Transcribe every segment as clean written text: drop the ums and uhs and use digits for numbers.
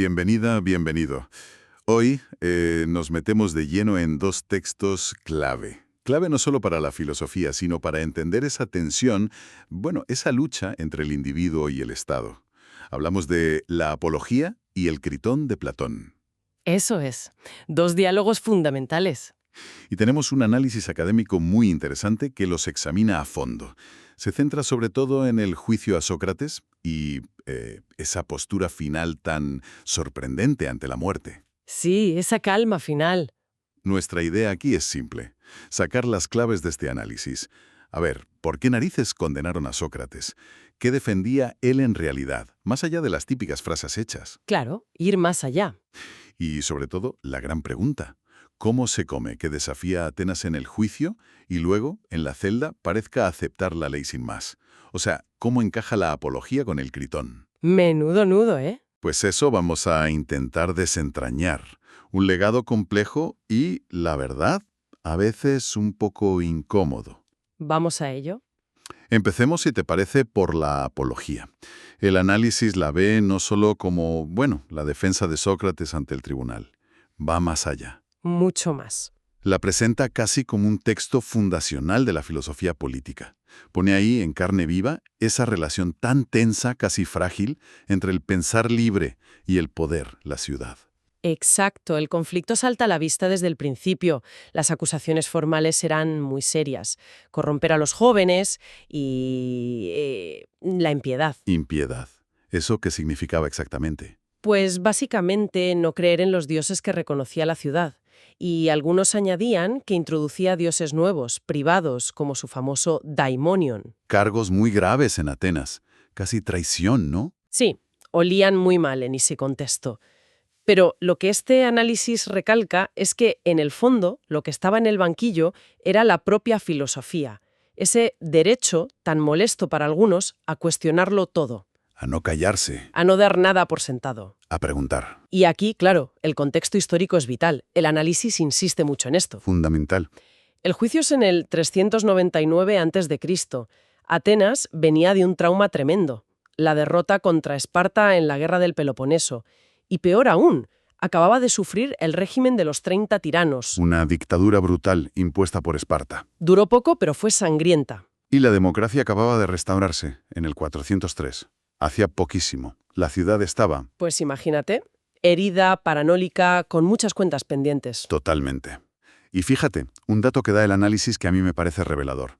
Bienvenida, bienvenido. Hoy nos metemos de lleno en dos textos clave. Clave no solo para la filosofía, sino para entender esa tensión, bueno, esa lucha entre el individuo y el Estado. Hablamos de la Apología y el Critón de Platón. Eso es. Dos diálogos fundamentales. Y tenemos un análisis académico muy interesante que los examina a fondo. Se centra sobre todo en el juicio a Sócrates y esa postura final tan sorprendente ante la muerte. Sí, esa calma final. Nuestra idea aquí es simple, sacar las claves de este análisis. A ver, ¿por qué narices condenaron a Sócrates? ¿Qué defendía él en realidad, más allá de las típicas frases hechas? Claro, ir más allá. Y sobre todo, la gran pregunta, ¿cómo se come que desafía a Atenas en el juicio y luego, en la celda, parezca aceptar la ley sin más? O sea, ¿cómo encaja la apología con el Critón? Menudo nudo, ¿eh? Pues eso vamos a intentar desentrañar. Un legado complejo y, la verdad, a veces un poco incómodo. Vamos a ello. Empecemos, si te parece, por la apología. El análisis la ve no solo como, bueno, la defensa de Sócrates ante el tribunal. Va más allá. Mucho más. La presenta casi como un texto fundacional de la filosofía política. Pone ahí, en carne viva, esa relación tan tensa, casi frágil, entre el pensar libre y el poder, la ciudad. Exacto, el conflicto salta a la vista desde el principio. Las acusaciones formales eran muy serias. Corromper a los jóvenes y la impiedad. Impiedad. ¿Eso qué significaba exactamente? Pues básicamente no creer en los dioses que reconocía la ciudad. Y algunos añadían que introducía dioses nuevos, privados, como su famoso daimonion. Cargos muy graves en Atenas. Casi traición, ¿no? Sí, olían muy mal en ese contexto. Pero lo que este análisis recalca es que, en el fondo, lo que estaba en el banquillo era la propia filosofía, ese derecho, tan molesto para algunos, a cuestionarlo todo, A no callarse, a no dar nada por sentado. a preguntar. Y aquí, claro, el contexto histórico es vital. El análisis insiste mucho en esto. Fundamental. El juicio es en el 399 a.C. Atenas venía de un trauma tremendo, la derrota contra Esparta en la guerra del Peloponeso. Y peor aún, acababa de sufrir el régimen de los 30 tiranos. Una dictadura brutal impuesta por Esparta. Duró poco, pero fue sangrienta. Y la democracia acababa de restaurarse, en el 403. Hacía poquísimo. La ciudad estaba... Pues imagínate, herida, paranólica, con muchas cuentas pendientes. Totalmente. Y fíjate, un dato que da el análisis que a mí me parece revelador.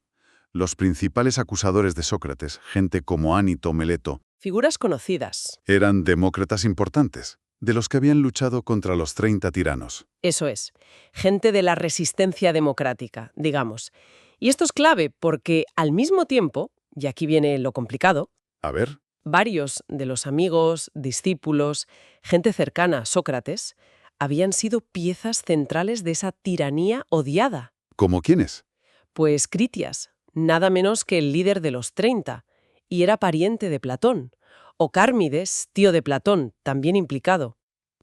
Los principales acusadores de Sócrates, gente como Anito, Meleto, Figuras conocidas. eran demócratas importantes, de los que habían luchado contra los 30 tiranos. Eso es, gente de la resistencia democrática, digamos. Y esto es clave porque, al mismo tiempo, y aquí viene lo complicado, A ver, varios de los amigos, discípulos, gente cercana a Sócrates, habían sido piezas centrales de esa tiranía odiada. ¿cómo quiénes? Pues Critias, nada menos que el líder de los 30, y era pariente de Platón. O Cármides, tío de Platón, también implicado.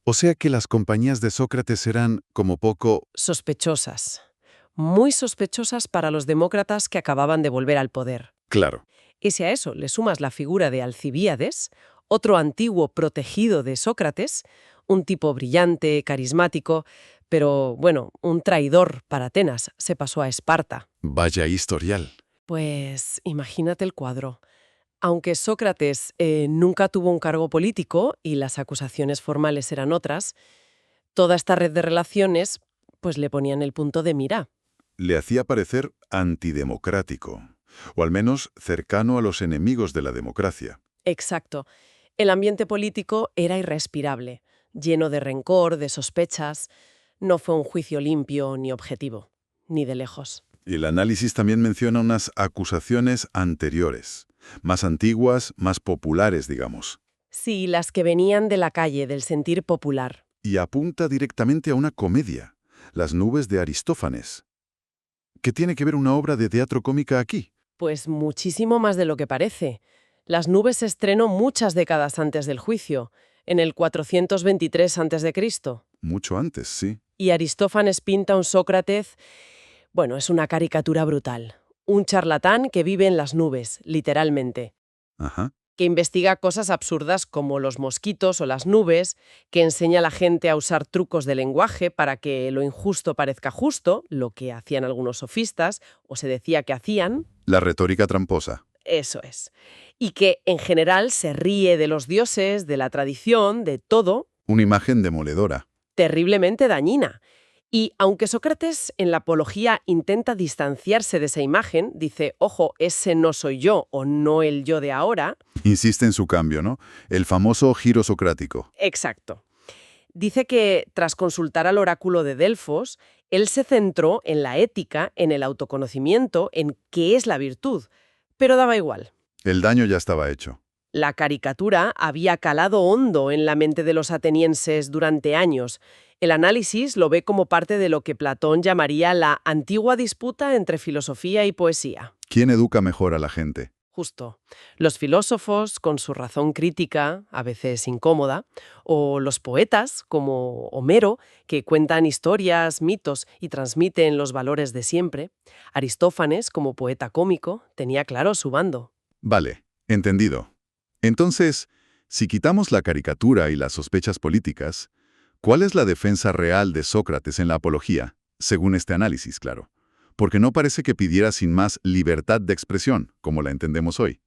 O sea que las compañías de Sócrates eran, como poco, Sospechosas. Muy sospechosas para los demócratas que acababan de volver al poder. claro. Y si a eso le sumas la figura de Alcibíades, otro antiguo protegido de Sócrates, un tipo brillante, carismático, pero, bueno, un traidor para Atenas, se pasó a Esparta. Vaya historial. Pues imagínate el cuadro. Aunque Sócrates nunca tuvo un cargo político y las acusaciones formales eran otras, toda esta red de relaciones pues le ponían el punto de mira. Le hacía parecer antidemocrático, o al menos cercano a los enemigos de la democracia. Exacto. El ambiente político era irrespirable, lleno de rencor, de sospechas. No fue un juicio limpio ni objetivo, ni de lejos. Y el análisis también menciona unas acusaciones anteriores, más antiguas, más populares, digamos, Sí, las que venían de la calle, del sentir popular. y apunta directamente a una comedia, Las nubes de Aristófanes. ¿Qué tiene que ver una obra de teatro cómica aquí? Pues muchísimo más de lo que parece. Las nubes se estrenó muchas décadas antes del juicio, en el 423 a.C. Mucho antes, sí. Y Aristófanes pinta un Sócrates, bueno, es una caricatura brutal. Un charlatán que vive en las nubes, literalmente. Ajá. que investiga cosas absurdas como los mosquitos o las nubes, que enseña a la gente a usar trucos de lenguaje para que lo injusto parezca justo, lo que hacían algunos sofistas, o se decía que hacían. La retórica tramposa. Eso es. Y que, en general, se ríe de los dioses, de la tradición, de todo, Una imagen demoledora. terriblemente dañina. Y aunque Sócrates en la Apología intenta distanciarse de esa imagen, dice, ojo, ese no soy yo o no el yo de ahora. Insiste en su cambio, ¿no? El famoso giro socrático. Exacto. Dice que, tras consultar al oráculo de Delfos, él se centró en la ética, en el autoconocimiento, en qué es la virtud. Pero daba igual. El daño ya estaba hecho. La caricatura había calado hondo en la mente de los atenienses durante años. El análisis lo ve como parte de lo que Platón llamaría la antigua disputa entre filosofía y poesía. ¿Quién educa mejor a la gente? Justo. Los filósofos, con su razón crítica, a veces incómoda, o los poetas, como Homero, que cuentan historias, mitos y transmiten los valores de siempre. Aristófanes, como poeta cómico, tenía claro su bando. Vale, entendido. Entonces, si quitamos la caricatura y las sospechas políticas, ¿cuál es la defensa real de Sócrates en la Apología? Según este análisis, claro. Porque no parece que pidiera sin más libertad de expresión, como la entendemos hoy.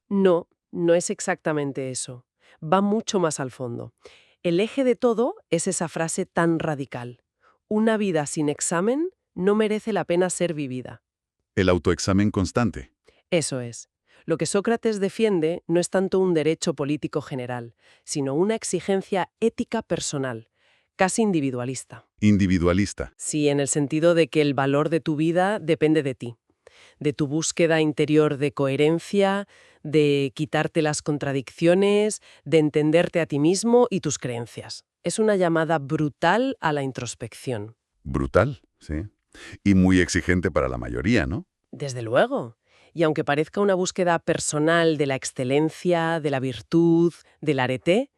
No, no es exactamente eso. Va mucho más al fondo. El eje de todo es esa frase tan radical. Una vida sin examen no merece la pena ser vivida. El autoexamen constante. Eso es. Lo que Sócrates defiende no es tanto un derecho político general, sino una exigencia ética personal, casi individualista. Individualista. Sí, en el sentido de que el valor de tu vida depende de ti, de tu búsqueda interior de coherencia, de quitarte las contradicciones, de entenderte a ti mismo y tus creencias. Es una llamada brutal a la introspección. Brutal, sí. Y muy exigente para la mayoría, ¿no? Desde luego. Y aunque parezca una búsqueda personal de la excelencia, de la virtud, del arete,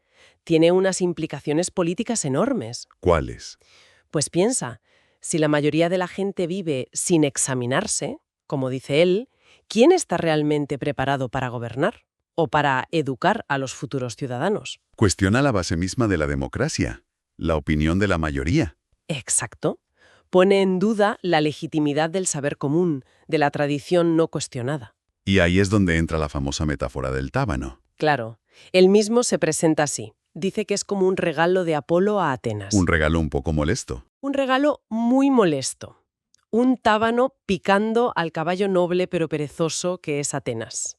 tiene unas implicaciones políticas enormes. ¿Cuáles? Pues piensa, si la mayoría de la gente vive sin examinarse, como dice él, ¿quién está realmente preparado para gobernar o para educar a los futuros ciudadanos? Cuestiona la base misma de la democracia, la opinión de la mayoría. Exacto. Pone en duda la legitimidad del saber común, de la tradición no cuestionada. Y ahí es donde entra la famosa metáfora del tábano. Claro, él mismo se presenta así. Dice que es como un regalo de Apolo a Atenas. Un regalo un poco molesto. Un regalo muy molesto. Un tábano picando al caballo noble pero perezoso que es Atenas.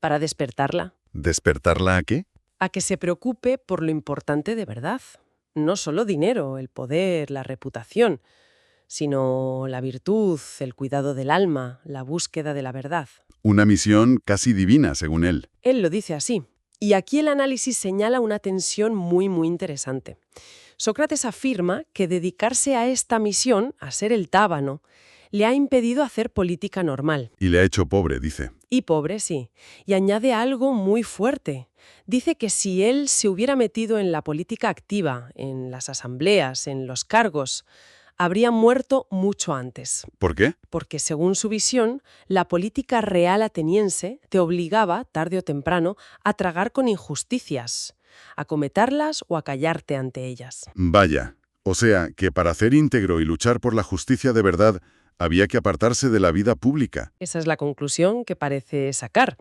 Para despertarla. ¿Despertarla a qué? A que se preocupe por lo importante de verdad. No solo dinero, el poder, la reputación, sino la virtud, el cuidado del alma, la búsqueda de la verdad. Una misión casi divina, según él. Él lo dice así. Y aquí el análisis señala una tensión muy interesante. Sócrates afirma que dedicarse a esta misión, a ser el tábano, le ha impedido hacer política normal. Y le ha hecho pobre, dice. Y pobre, sí. Y añade algo muy fuerte. Dice que si él se hubiera metido en la política activa, en las asambleas, en los cargos, habría muerto mucho antes. ¿Por qué? Porque, según su visión, la política real ateniense te obligaba, tarde o temprano, a tragar con injusticias, a cometerlas o a callarte ante ellas. Vaya. O sea, que para ser íntegro y luchar por la justicia de verdad, había que apartarse de la vida pública. Esa es la conclusión que parece sacar.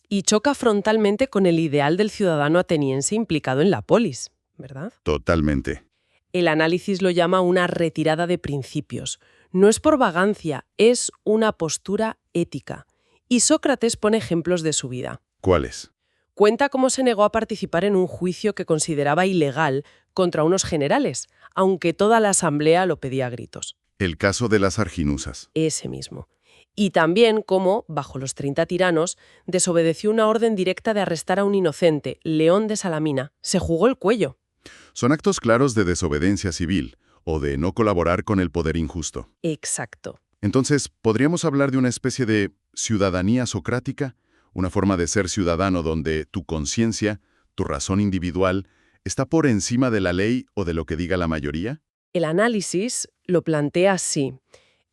Y choca frontalmente con el ideal del ciudadano ateniense implicado en la polis, ¿verdad? Totalmente. El análisis lo llama una retirada de principios. No es por vagancia, es una postura ética. Y Sócrates pone ejemplos de su vida. ¿Cuáles? Cuenta cómo se negó a participar en un juicio que consideraba ilegal contra unos generales, aunque toda la asamblea lo pedía a gritos. El caso de las arginusas. Ese mismo. Y también cómo, bajo los 30 tiranos, desobedeció una orden directa de arrestar a un inocente, León de Salamina. Se jugó el cuello. Son actos claros de desobediencia civil o de no colaborar con el poder injusto. Exacto. Entonces, ¿podríamos hablar de una especie de ciudadanía socrática? Una forma de ser ciudadano donde tu conciencia, tu razón individual, está por encima de la ley o de lo que diga la mayoría? El análisis lo plantea así.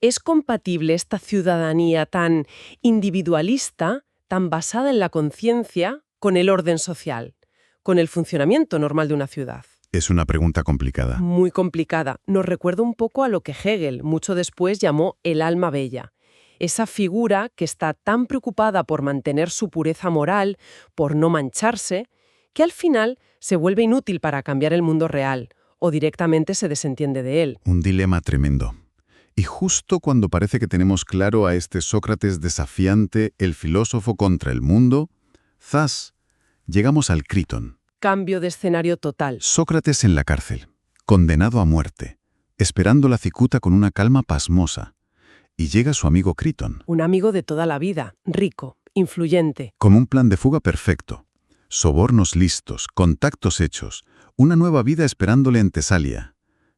¿Es compatible esta ciudadanía tan individualista, tan basada en la conciencia, con el orden social, con el funcionamiento normal de una ciudad? Es una pregunta complicada. Muy complicada. Nos recuerda un poco a lo que Hegel mucho después llamó el alma bella. Esa figura que está tan preocupada por mantener su pureza moral, por no mancharse, que al final se vuelve inútil para cambiar el mundo real, o directamente se desentiende de él. Un dilema tremendo. Y justo cuando parece que tenemos claro a este Sócrates desafiante, el filósofo contra el mundo, ¡zas!, llegamos al Critón. Cambio de escenario total. Sócrates en la cárcel, condenado a muerte, esperando la cicuta con una calma pasmosa. Y llega su amigo Critón, Un amigo de toda la vida, rico, influyente. con un plan de fuga perfecto. Sobornos listos, contactos hechos, una nueva vida esperándole en Tesalia.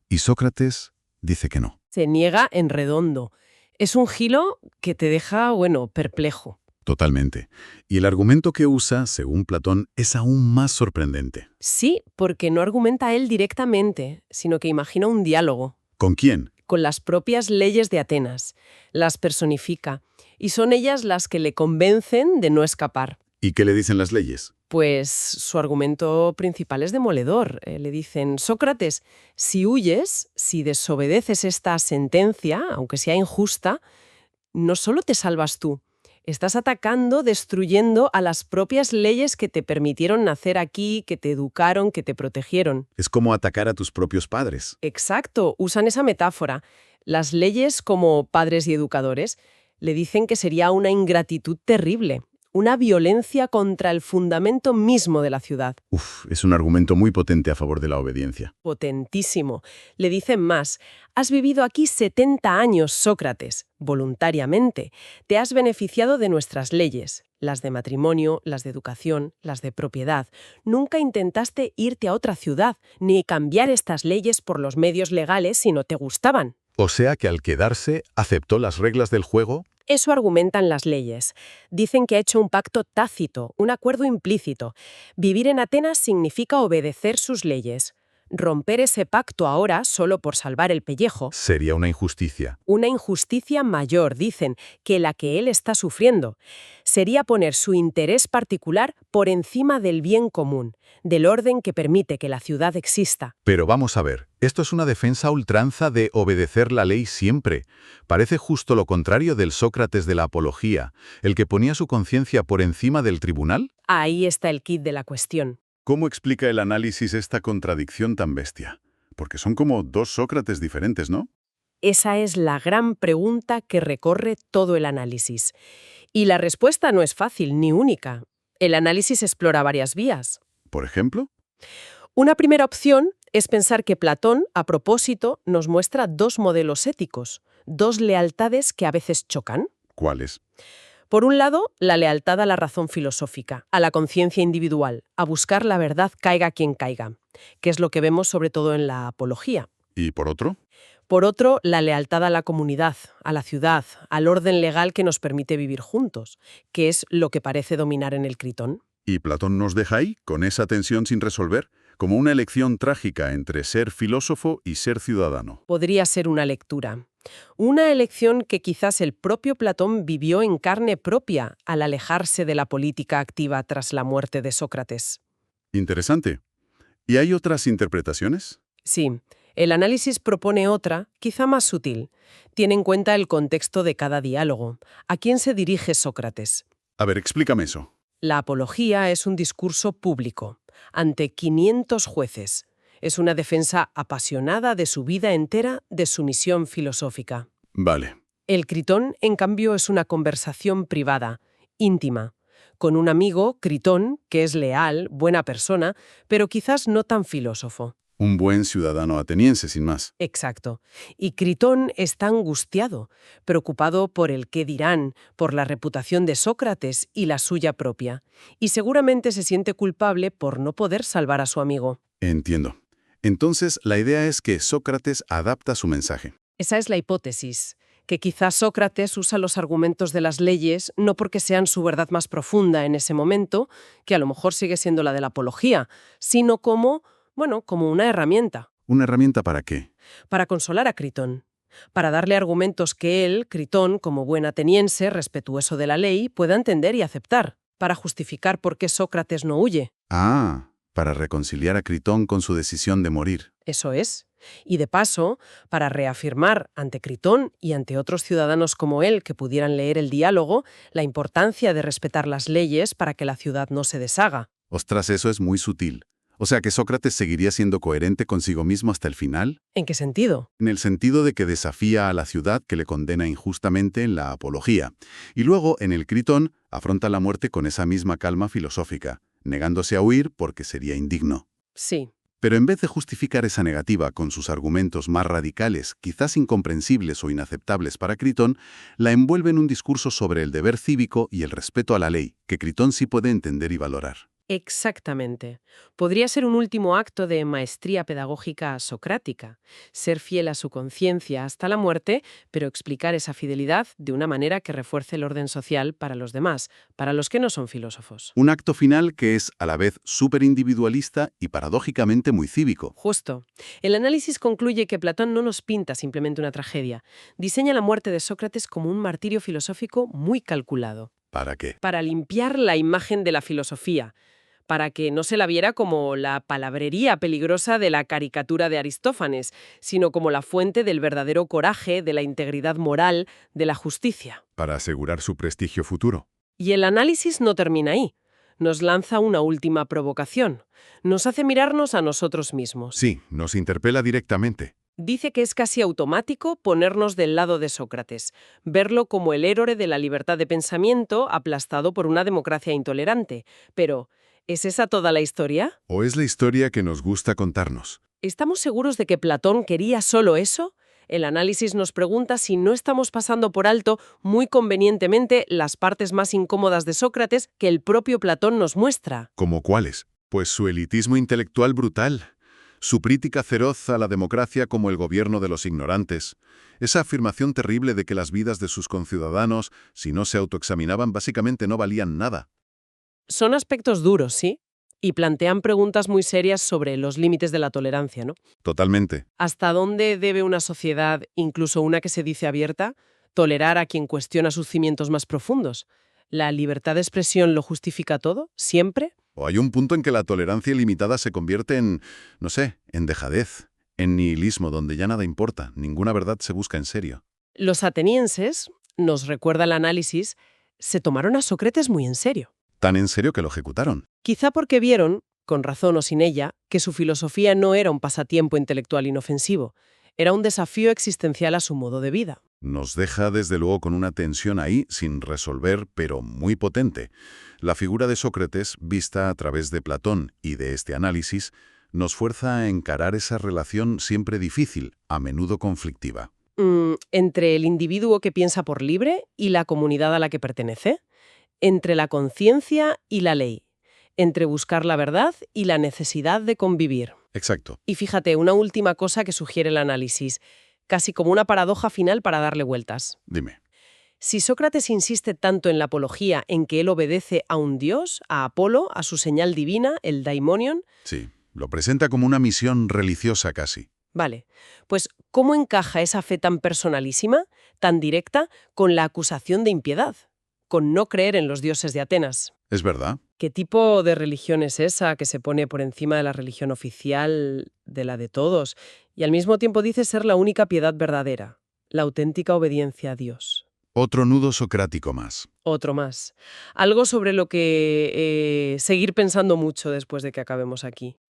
Y Sócrates dice que no. Se niega en redondo. Es un giro que te deja, perplejo. Totalmente. Y el argumento que usa, según Platón, es aún más sorprendente. Sí, porque no argumenta él directamente, sino que imagina un diálogo ¿Con quién? con las propias leyes de Atenas. Las personifica, y son ellas las que le convencen de no escapar. ¿Y qué le dicen las leyes? Pues su argumento principal es demoledor. Le dicen, Sócrates, si huyes, si desobedeces esta sentencia, aunque sea injusta, no solo te salvas tú, estás atacando, destruyendo a las propias leyes que te permitieron nacer aquí, que te educaron, que te protegieron. Es como atacar a tus propios padres. Exacto, usan esa metáfora. Las leyes, como padres y educadores, le dicen que sería una ingratitud terrible, una violencia contra el fundamento mismo de la ciudad. Es un argumento muy potente a favor de la obediencia. Potentísimo. Le dicen más, has vivido aquí 70 años, Sócrates, voluntariamente. Te has beneficiado de nuestras leyes, las de matrimonio, las de educación, las de propiedad. Nunca intentaste irte a otra ciudad, ni cambiar estas leyes por los medios legales si no te gustaban. O sea que al quedarse, aceptó las reglas del juego. Eso argumentan las leyes. Dicen que ha hecho un pacto tácito, un acuerdo implícito. Vivir en Atenas significa obedecer sus leyes. Romper ese pacto ahora solo por salvar el pellejo. Sería una injusticia. Una injusticia mayor, dicen, que la que él está sufriendo. Sería poner su interés particular por encima del bien común, del orden que permite que la ciudad exista. Pero vamos a ver, esto es una defensa a ultranza de obedecer la ley siempre. Parece justo lo contrario del Sócrates de la Apología, el que ponía su conciencia por encima del tribunal. Ahí está el quid de la cuestión. ¿Cómo explica el análisis esta contradicción tan bestia? Porque son como dos Sócrates diferentes, ¿no? Esa es la gran pregunta que recorre todo el análisis. Y la respuesta no es fácil ni única. El análisis explora varias vías. ¿Por ejemplo? Una primera opción es pensar que Platón, a propósito, nos muestra dos modelos éticos, dos lealtades que a veces chocan. ¿Cuáles? Por un lado, la lealtad a la razón filosófica, a la conciencia individual, a buscar la verdad caiga quien caiga, que es lo que vemos sobre todo en la Apología. ¿Y por otro? Por otro, la lealtad a la comunidad, a la ciudad, al orden legal que nos permite vivir juntos, que es lo que parece dominar en el Critón. ¿Y Platón nos deja ahí, con esa tensión sin resolver, como una elección trágica entre ser filósofo y ser ciudadano? Podría ser una lectura. Una elección que quizás el propio Platón vivió en carne propia al alejarse de la política activa tras la muerte de Sócrates. Interesante. ¿Y hay otras interpretaciones? Sí, el análisis propone otra, quizá más sutil. Tiene en cuenta el contexto de cada diálogo. ¿A quién se dirige Sócrates? A ver, explícame eso. La apología es un discurso público, ante 500 jueces. Es una defensa apasionada de su vida entera, de su misión filosófica. Vale. El Critón, en cambio, es una conversación privada, íntima, con un amigo, Critón, que es leal, buena persona, pero quizás no tan filósofo. Un buen ciudadano ateniense, sin más. Exacto. Y Critón está angustiado, preocupado por el qué dirán, por la reputación de Sócrates y la suya propia. Y seguramente se siente culpable por no poder salvar a su amigo. Entiendo. Entonces, la idea es que Sócrates adapta su mensaje. Esa es la hipótesis, que quizás Sócrates usa los argumentos de las leyes no porque sean su verdad más profunda en ese momento, que a lo mejor sigue siendo la de la apología, sino como una herramienta. ¿Una herramienta para qué? Para consolar a Critón, para darle argumentos que él, Critón, como buen ateniense, respetuoso de la ley, pueda entender y aceptar. para justificar por qué Sócrates no huye. Ah, para reconciliar a Critón con su decisión de morir. Eso es. Y de paso, para reafirmar ante Critón y ante otros ciudadanos como él que pudieran leer el diálogo la importancia de respetar las leyes para que la ciudad no se deshaga. Ostras, eso es muy sutil. O sea que Sócrates seguiría siendo coherente consigo mismo hasta el final, ¿En qué sentido? en el sentido de que desafía a la ciudad que le condena injustamente en la apología, y luego, en el Critón, afronta la muerte con esa misma calma filosófica, negándose a huir porque sería indigno. Sí. Pero en vez de justificar esa negativa con sus argumentos más radicales, quizás incomprensibles o inaceptables para Critón, la envuelve en un discurso sobre el deber cívico y el respeto a la ley, que Critón sí puede entender y valorar. Exactamente. Podría ser un último acto de maestría pedagógica socrática, ser fiel a su conciencia hasta la muerte, pero explicar esa fidelidad de una manera que refuerce el orden social para los demás, para los que no son filósofos. Un acto final que es a la vez súper individualista y paradójicamente muy cívico. Justo. El análisis concluye que Platón no nos pinta simplemente una tragedia, diseña la muerte de Sócrates como un martirio filosófico muy calculado, ¿Para qué? para limpiar la imagen de la filosofía, para que no se la viera como la palabrería peligrosa de la caricatura de Aristófanes, sino como la fuente del verdadero coraje, de la integridad moral, de la justicia. Para asegurar su prestigio futuro. Y el análisis no termina ahí. Nos lanza una última provocación. Nos hace mirarnos a nosotros mismos. Sí, nos interpela directamente. Dice que es casi automático ponernos del lado de Sócrates, verlo como el héroe de la libertad de pensamiento aplastado por una democracia intolerante. Pero, ¿es esa toda la historia? ¿O es la historia que nos gusta contarnos? ¿Estamos seguros de que Platón quería solo eso? El análisis nos pregunta si no estamos pasando por alto muy convenientemente las partes más incómodas de Sócrates que el propio Platón nos muestra. ¿Cómo cuáles? Pues su elitismo intelectual brutal, su crítica feroz a la democracia como el gobierno de los ignorantes, esa afirmación terrible de que las vidas de sus conciudadanos, si no se autoexaminaban, básicamente no valían nada. Son aspectos duros, ¿sí? Y plantean preguntas muy serias sobre los límites de la tolerancia, ¿no? Totalmente. ¿Hasta dónde debe una sociedad, incluso una que se dice abierta, tolerar a quien cuestiona sus cimientos más profundos? ¿La libertad de expresión lo justifica todo? ¿Siempre? O hay un punto en que la tolerancia ilimitada se convierte en, no sé, en dejadez, en nihilismo, donde ya nada importa, ninguna verdad se busca en serio. Los atenienses, nos recuerda el análisis, se tomaron a Sócrates muy en serio. Tan en serio que lo ejecutaron. Quizá porque vieron, con razón o sin ella, que su filosofía no era un pasatiempo intelectual inofensivo, era un desafío existencial a su modo de vida. Nos deja desde luego con una tensión ahí sin resolver, pero muy potente. La figura de Sócrates, vista a través de Platón y de este análisis, nos fuerza a encarar esa relación siempre difícil, a menudo conflictiva. Entre el individuo que piensa por libre y la comunidad a la que pertenece, entre la conciencia y la ley, entre buscar la verdad y la necesidad de convivir. Exacto. Y fíjate, una última cosa que sugiere el análisis, casi como una paradoja final para darle vueltas. Dime. Si Sócrates insiste tanto en la apología, en que él obedece a un dios, a Apolo, a su señal divina, el daimonion, Sí, lo presenta como una misión religiosa casi. vale, pues ¿cómo encaja esa fe tan personalísima, tan directa, con la acusación de impiedad? Con no creer en los dioses de Atenas. ¿Es verdad? ¿Qué tipo de religión es esa que se pone por encima de la religión oficial, de la de todos, y al mismo tiempo dice ser la única piedad verdadera, la auténtica obediencia a Dios? Otro nudo socrático más. Otro más. Algo sobre lo que seguir pensando mucho después de que acabemos aquí.